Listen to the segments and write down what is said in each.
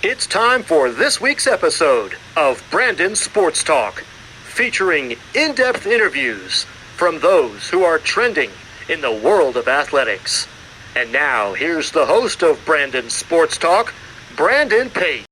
It's time for this week's episode of Brandon Sports Talk, featuring in-depth interviews from those who are trending in the world of athletics. And now, here's the host of Brandon Sports Talk, Brandon Pate.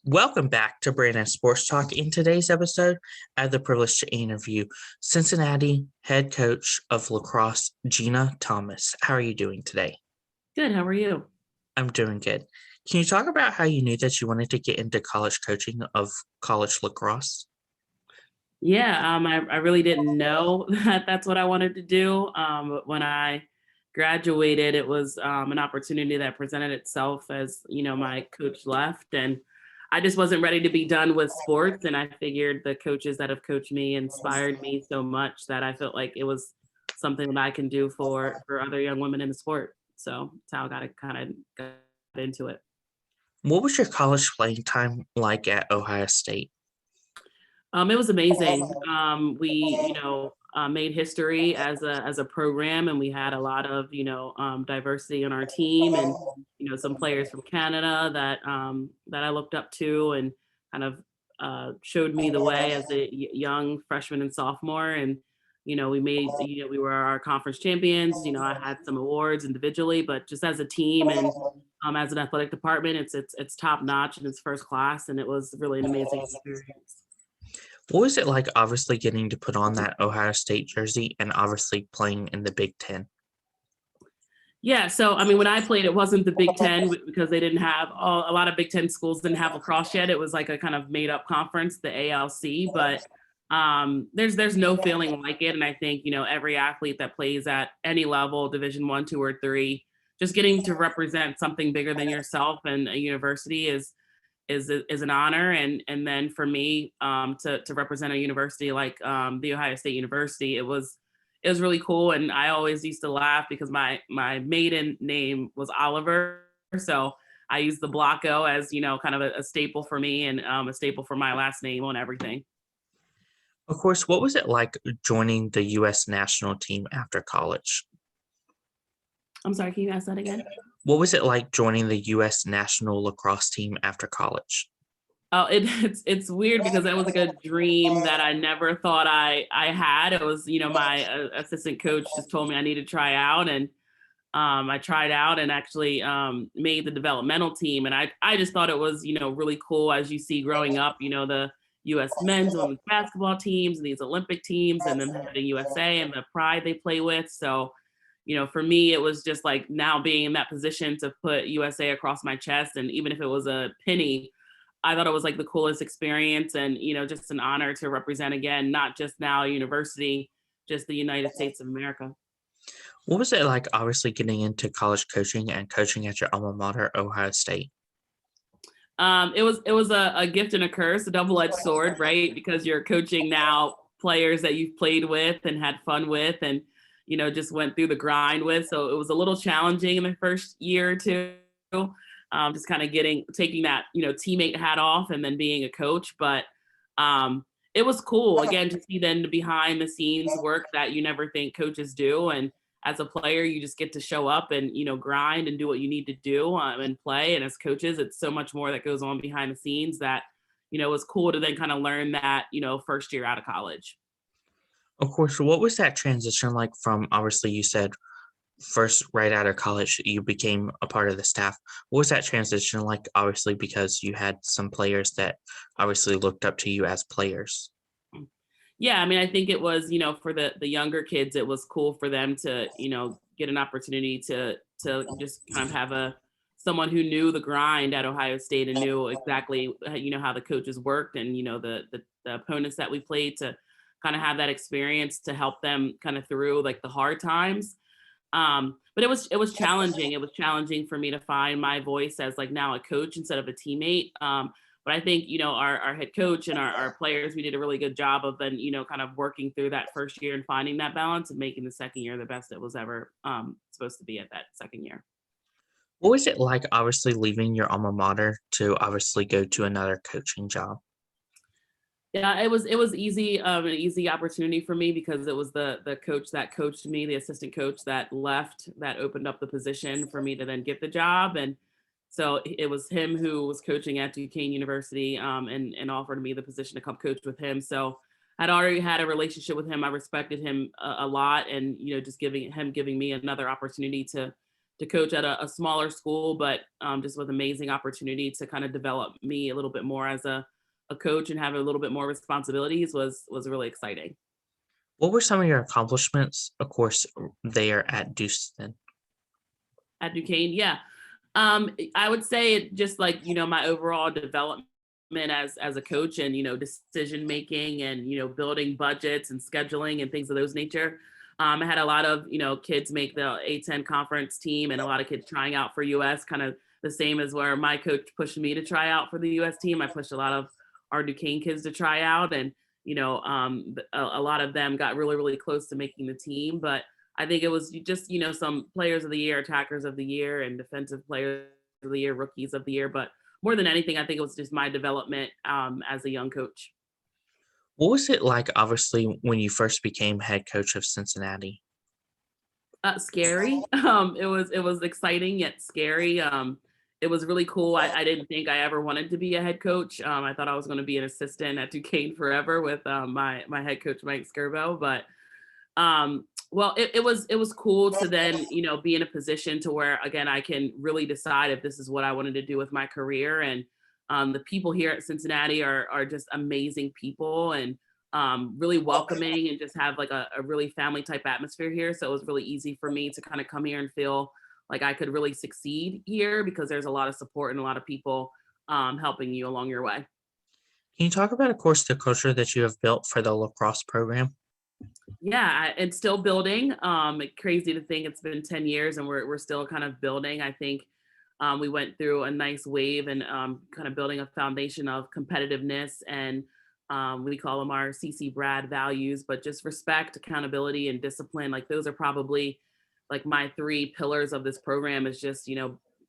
Welcome back to Brandon Sports Talk. In today's episode, I have the privilege to interview Cincinnati head coach of lacrosse, Gina Thomas. How are you doing today? Good. How are you? I'm doing good. Can you talk about how you knew that you wanted to get into college coaching of college lacrosse? Yeah, I really didn't know that that's what I wanted to do. But when I graduated, it was an opportunity that presented itself as, my coach left. And I just wasn't ready to be done with sports. And I figured the coaches that have coached me inspired me so much that I felt like it was something that I can do for other young women in the sport. So that's how I got into it. What was your college playing time like at Ohio State? It was amazing. We made history as a program, and we had a lot of diversity on our team, and some players from Canada that I looked up to, and kind of showed me the way as a young freshman and sophomore. And we were our conference champions. I had some awards individually, but just as a team and as an athletic department, it's top notch and it's first class, and it was really an amazing experience. What was it like, obviously, getting to put on that Ohio State jersey and obviously playing in the Big Ten? Yeah, so I mean, when I played, it wasn't the Big Ten because they didn't have a lot of Big Ten schools didn't have lacrosse yet. It was like a kind of made up conference, the ALC. But there's no feeling like it, and I think every athlete that plays at any level, Division 1, 2, or 3, just getting to represent something bigger than yourself and a university is an honor. And then for me to represent a university like the Ohio State University, it was really cool. And I always used to laugh because my maiden name was Oliver, so I used the Blocko as kind of a staple for me, and a staple for my last name on everything. Of course, what was it like joining the U.S. national team after college? I'm sorry, can you ask that again? What was it like joining the U.S. national lacrosse team after college? Oh, it's weird because that was like a dream that I never thought I had. It was, my assistant coach just told me I need to try out, and I tried out and actually made the developmental team. And I just thought it was, really cool as you see growing up, the U.S. men's and women's basketball teams and these Olympic teams, and then the USA and the pride they play with. So, for me, it was just like now being in that position to put USA across my chest. And even if it was a penny, I thought it was like the coolest experience, and, just an honor to represent again, not just now a university, just the United States of America. What was it like, obviously, getting into college coaching and coaching at your alma mater, Ohio State? It was a gift and a curse, a double-edged sword, right? Because you're coaching now players that you've played with and had fun with, and just went through the grind with. So it was a little challenging in the first year or two, just kind of taking that teammate hat off and then being a coach. But it was cool again to see then the behind the scenes work that you never think coaches do. And as a player, you just get to show up and grind and do what you need to do and play. And as coaches, it's so much more that goes on behind the scenes that it was cool to then kind of learn that first year out of college. Of course, what was that transition like from, obviously, you said first right out of college, you became a part of the staff. What was that transition like, obviously, because you had some players that obviously looked up to you as players? Yeah, I mean, I think it was, for the younger kids, it was cool for them to, get an opportunity to just kind of have someone who knew the grind at Ohio State and knew exactly, how the coaches worked and, the opponents that we played, to kind of have that experience to help them kind of through like the hard times. But it was challenging. It was challenging for me to find my voice as like now a coach instead of a teammate. But I think, our head coach and our players, we did a really good job of then, kind of working through that first year and finding that balance and making the second year the best it was ever supposed to be at that second year. What was it like, obviously, leaving your alma mater to obviously go to another coaching job? Yeah, it was easy, an easy opportunity for me because it was the coach that coached me, the assistant coach that left, that opened up the position for me to then get the job. And so it was him who was coaching at Duquesne University, and offered me the position to come coach with him. So I'd already had a relationship with him. I respected him a lot, and just giving me another opportunity to coach at a smaller school, but just with amazing opportunity to kind of develop me a little bit more as a coach and have a little bit more responsibilities was really exciting. What were some of your accomplishments, of course, there at Houston? At Duquesne, yeah. I would say it just like, my overall development as a coach and, decision making and, building budgets and scheduling and things of those nature. I had a lot of, kids make the A10 conference team and a lot of kids trying out for US, kind of the same as where my coach pushed me to try out for the US team. I pushed a lot of our Duquesne kids to try out, and, a lot of them got really, really close to making the team. But I think it was just, some players of the year, attackers of the year, and defensive players of the year, rookies of the year. But more than anything, I think it was just my development as a young coach. What was it like, obviously, when you first became head coach of Cincinnati? Scary. It was exciting yet scary. It was really cool. I didn't think I ever wanted to be a head coach. I thought I was going to be an assistant at Duquesne forever with my head coach Mike Skirbo. But well, it was cool to then be in a position to where again I can really decide if this is what I wanted to do with my career. And the people here at Cincinnati are just amazing people, and really welcoming, and just have like a really family type atmosphere here. So it was really easy for me to kind of come here and feel like I could really succeed here because there's a lot of support and a lot of people helping you along your way. Can you talk about, of course, the culture that you have built for the lacrosse program? Yeah, it's still building. Crazy to think it's been 10 years and we're still kind of building. I think we went through a nice wave and kind of building a foundation of competitiveness and we call them our CC Brad values, but just respect, accountability, and discipline. Like those are probably like my three pillars of this program is just,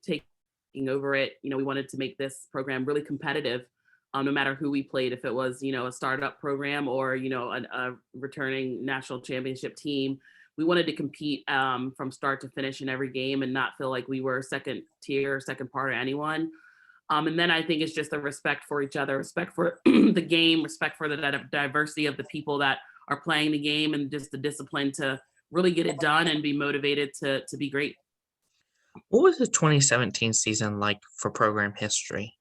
taking over it. We wanted to make this program really competitive, no matter who we played, if it was, a startup program or, a returning national championship team. We wanted to compete from start to finish in every game and not feel like we were second tier, second part of anyone. And then I think it's just the respect for each other, respect for the game, respect for the diversity of the people that are playing the game, and just the discipline to really get it done and be motivated to be great. What was the 2017 season like for program history?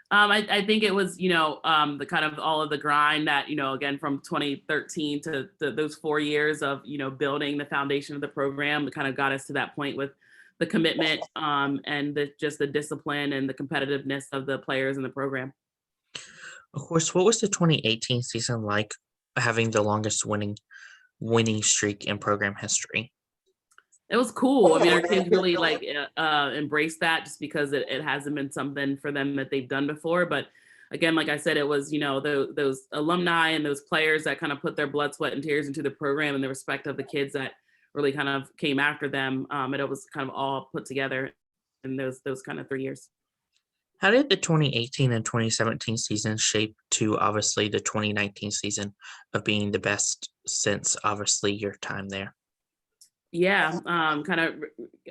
I think it was, the kind of all of the grind that, again, from 2013 to those 4 years of, building the foundation of the program that kind of got us to that point with the commitment and just the discipline and the competitiveness of the players in the program. Of course, what was the 2018 season like, having the longest winning streak in program history? It was cool. I mean, our kids really like embraced that just because it hasn't been something for them that they've done before. But again, like I said, it was, those alumni and those players that kind of put their blood, sweat, and tears into the program, and the respect of the kids that really kind of came after them. And it was kind of all put together in those kind of 3 years. How did the 2018 and 2017 season shape to obviously the 2019 season of being the best since obviously your time there? Yeah, kind of.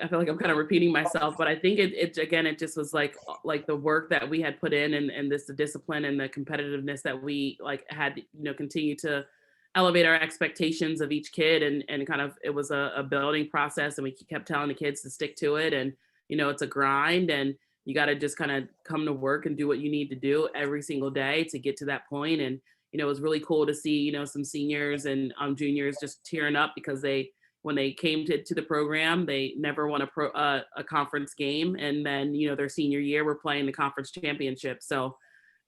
I feel like I'm kind of repeating myself, but I think it again, it just was like the work that we had put in, and this the discipline and the competitiveness that we like had, continue to elevate our expectations of each kid, and kind of it was a building process, and we kept telling the kids to stick to it, and it's a grind, and you got to just kind of come to work and do what you need to do every single day to get to that point. And it was really cool to see some seniors and juniors just tearing up because when they came to the program, they never won a conference game. And then, their senior year, we're playing the conference championship. So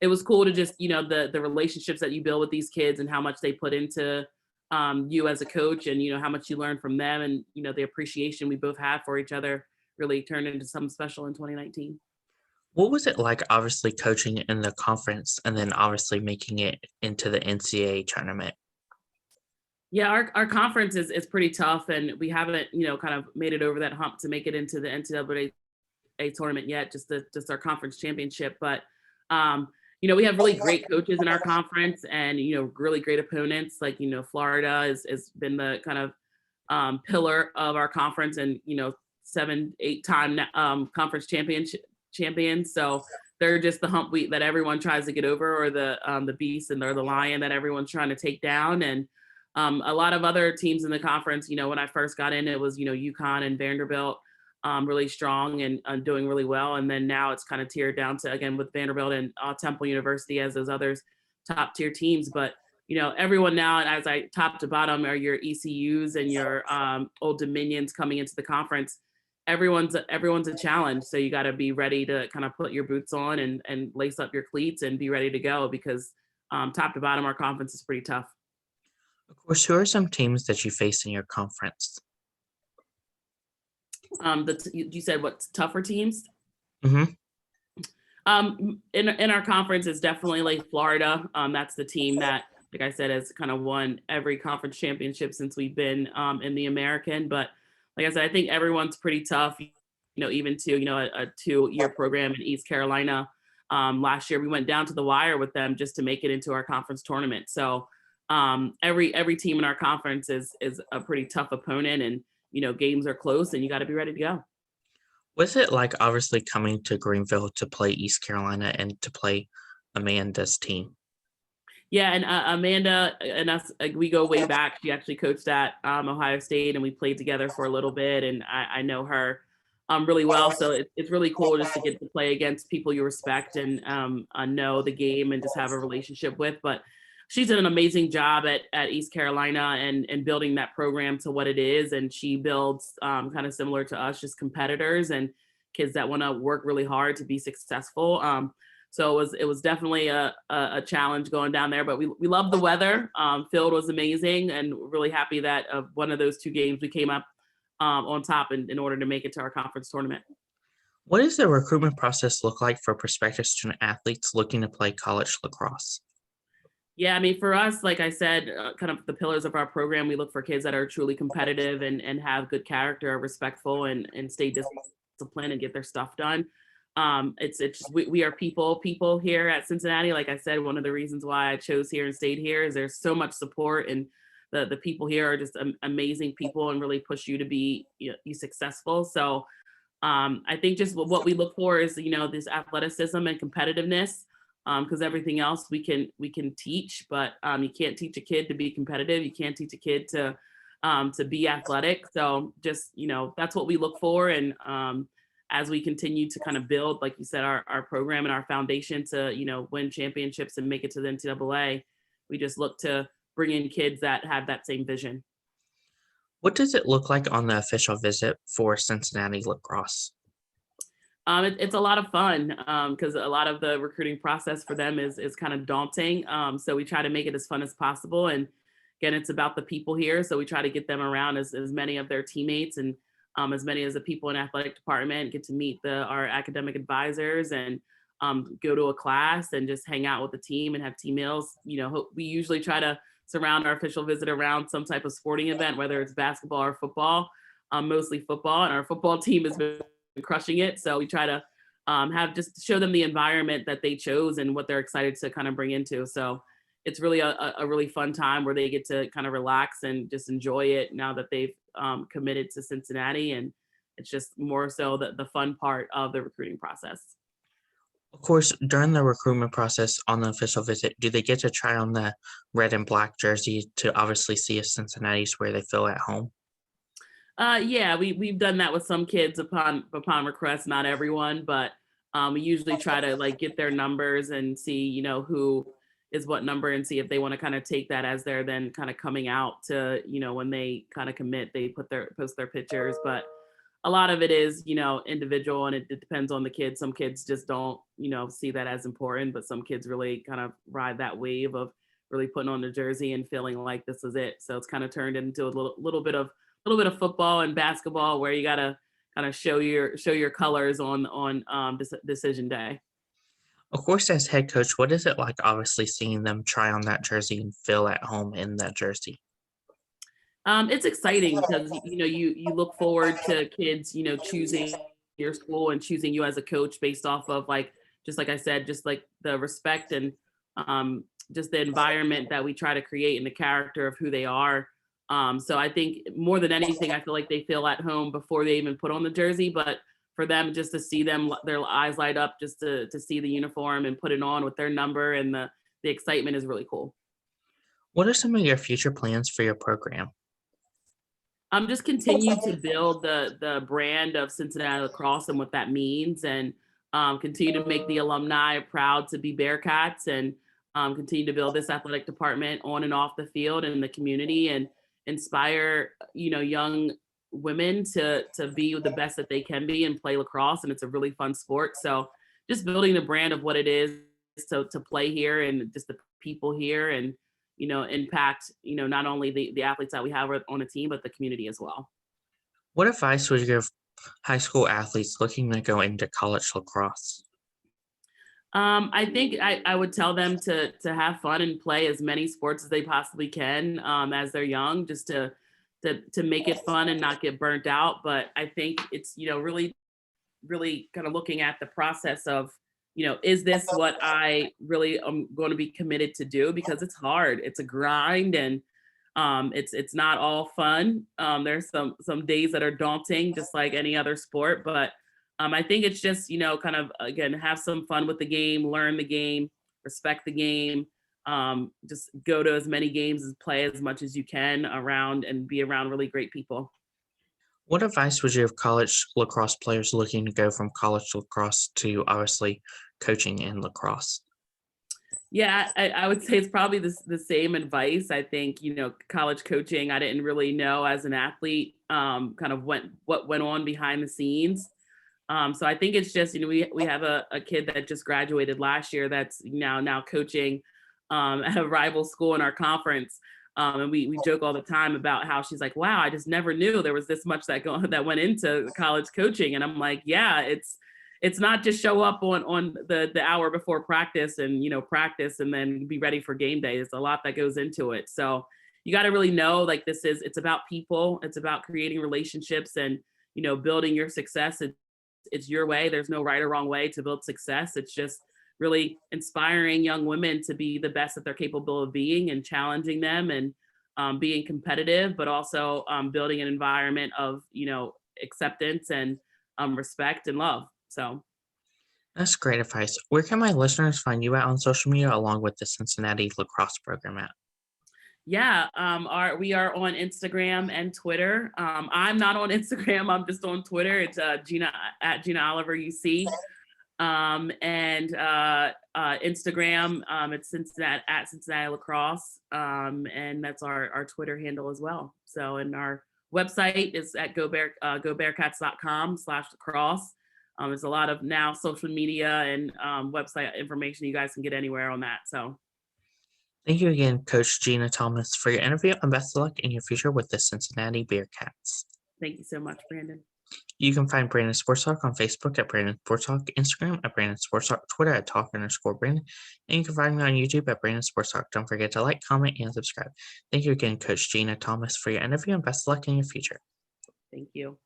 it was cool to just, the relationships that you build with these kids and how much they put into you as a coach, and, how much you learn from them, and, the appreciation we both have for each other really turned into something special in 2019. What was it like, obviously coaching in the conference and then obviously making it into the NCAA tournament? Yeah, our conference is pretty tough, and we haven't, kind of made it over that hump to make it into the NCAA tournament yet, just our conference championship. But we have really great coaches in our conference, and really great opponents. Like Florida has been the kind of pillar of our conference, and 7, 8 time conference champions. So they're just the hump that everyone tries to get over, or the beast and they're the lion that everyone's trying to take down. And a lot of other teams in the conference, when I first got in, it was UConn and Vanderbilt, really strong and doing really well. And then now it's kind of tiered down to, again, with Vanderbilt and Temple University as those others top tier teams. But everyone now, as I top to bottom, are your ECUs and your Old Dominions coming into the conference. Everyone's a challenge. So you got to be ready to kind of put your boots on and lace up your cleats and be ready to go, because top to bottom, our conference is pretty tough. Of course, who are some teams that you face in your conference? You said what's tougher teams? Hmm. In our conference is definitely like Florida. That's the team that, like I said, has kind of won every conference championship since we've been in the American. But like I said, I think everyone's pretty tough. Even to a 2-year program in East Carolina. Last year we went down to the wire with them just to make it into our conference tournament. So every team in our conference is a pretty tough opponent, and games are close, and you got to be ready to go. Was it like, obviously coming to Greenville to play East Carolina and to play Amanda's team? Yeah, and Amanda and us, we go way back. She actually coached at Ohio State, and we played together for a little bit. And I know her really well, so it's really cool just to get to play against people you respect and know the game and just have a relationship with. But she's done an amazing job at East Carolina and building that program to what it is. And she builds kind of similar to us, just competitors and kids that want to work really hard to be successful. So it was definitely a challenge going down there, but we loved the weather. Field was amazing, and really happy that one of those 2 games we came up on top in order to make it to our conference tournament. What does the recruitment process look like for prospective student athletes looking to play college lacrosse? Yeah, I mean, for us, like I said, kind of the pillars of our program, we look for kids that are truly competitive and have good character, are respectful, and stay disciplined and get their stuff done. It's just, we are people here at Cincinnati. Like I said, one of the reasons why I chose here and stayed here is there's so much support, and the people here are just amazing people and really push you to be successful. So I think just what we look for is this athleticism and competitiveness, because everything else we can teach, but you can't teach a kid to be competitive. You can't teach a kid to be athletic. So just that's what we look for. And as we continue to kind of build, like you said, our program and our foundation to win championships and make it to the NCAA, we just look to bring in kids that have that same vision. What does it look like on the official visit for Cincinnati Lacrosse? It's a lot of fun because a lot of the recruiting process for them is kind of daunting. So we try to make it as fun as possible. And again, it's about the people here. So we try to get them around as many of their teammates and as many as the people in athletic department, get to meet our academic advisors and go to a class and just hang out with the team and have team meals. We usually try to surround our official visit around some type of sporting event, whether it's basketball or football, mostly football. And our football team has been crushing it. So we try to have just show them the environment that they chose and what they're excited to kind of bring into. So it's really a really fun time where they get to kind of relax and just enjoy it now that they've committed to Cincinnati. And it's just more so the fun part of the recruiting process. Of course, during the recruitment process on the official visit, do they get to try on the red and black jersey to obviously see if Cincinnati's where they feel at home? Yeah, we've done that with some kids upon request, not everyone, but we usually try to like get their numbers and see, who is what number, and see if they want to kind of take that as they're then kind of coming out to, when they kind of commit, they post their pictures. But a lot of it is, individual, and it depends on the kids. Some kids just don't, see that as important, but some kids really kind of ride that wave of really putting on the jersey and feeling like this is it. So it's kind of turned into a little bit of football and basketball where you got to kind of show your colors on decision day. Of course, as head coach, what is it like obviously seeing them try on that jersey and feel at home in that jersey? It's exciting because you look forward to kids choosing your school and choosing you as a coach based off of just like I said, just like the respect and just the environment that we try to create and the character of who they are. So I think more than anything, I feel like they feel at home before they even put on the jersey. But for them, just to see their eyes light up, just to see the uniform and put it on with their number, and the excitement is really cool. What are some of your future plans for your program? Just continue to build the brand of Cincinnati Lacrosse and what that means, and continue to make the alumni proud to be Bearcats, and continue to build this athletic department on and off the field and in the community, and inspire young women to be the best that they can be and play lacrosse. And it's a really fun sport. So just building the brand of what it is to play here, and just the people here, and impact, not only the athletes that we have on the team, but the community as well. What advice would you give high school athletes looking to go into college lacrosse? I think I would tell them to have fun and play as many sports as they possibly can as they're young, just to make it fun and not get burnt out. But I think it's, really, really kind of looking at the process of, is this what I really am going to be committed to do? Because it's hard. It's a grind, and it's not all fun. There's some days that are daunting, just like any other sport. But I think it's just, kind of, again, have some fun with the game, learn the game, respect the game, just go to as many games and play as much as you can around, and be around really great people. What advice would you give college lacrosse players looking to go from college lacrosse to obviously coaching in lacrosse? Yeah, I would say it's probably the same advice. I think, college coaching, I didn't really know as an athlete, kind of what went on behind the scenes. So I think it's just, we have a kid that just graduated last year that's now coaching at a rival school in our conference. And we joke all the time about how she's like, wow, I just never knew there was this much that went into college coaching. And I'm like, yeah, it's not just show up on the hour before practice and, practice and then be ready for game day. There's a lot that goes into it. So you got to really know, like, it's about people. It's about creating relationships and, building your success. It's your way. There's no right or wrong way to build success. It's just really inspiring young women to be the best that they're capable of being, and challenging them, and being competitive, but also building an environment of, acceptance and respect and love. So That's great advice. Where can my listeners find you at on social media along with the Cincinnati Lacrosse program at? yeah, we are on Instagram and Twitter. I'm not on Instagram. I'm just on Twitter. It's Gina Oliver UC. And Instagram, it's Cincinnati Lacrosse. And that's our Twitter handle as well. So, and our website is at gobearcats.com/lacrosse. There's a lot of now social media and website information you guys can get anywhere on that. So Thank you again, Coach Gina Thomas, for your interview, and best of luck in your future with the Cincinnati Bearcats. thank you so much, Brandon. You can find Brandon Sports Talk on Facebook at Brandon Sports Talk, Instagram at Brandon Sports Talk, Twitter at Talk_Brandon, and you can find me on YouTube at Brandon Sports Talk. Don't forget to like, comment, and subscribe. Thank you again, Coach Gina Thomas, for your interview, and best of luck in your future. Thank you.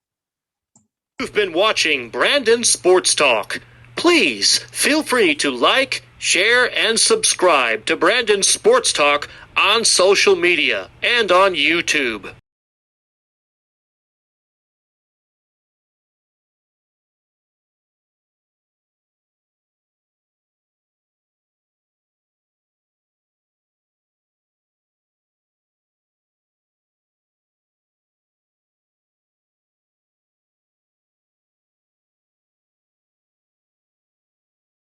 You've been watching Brandon Sports Talk. Please feel free to like, share, and subscribe to Brandon Sports Talk on social media and on YouTube.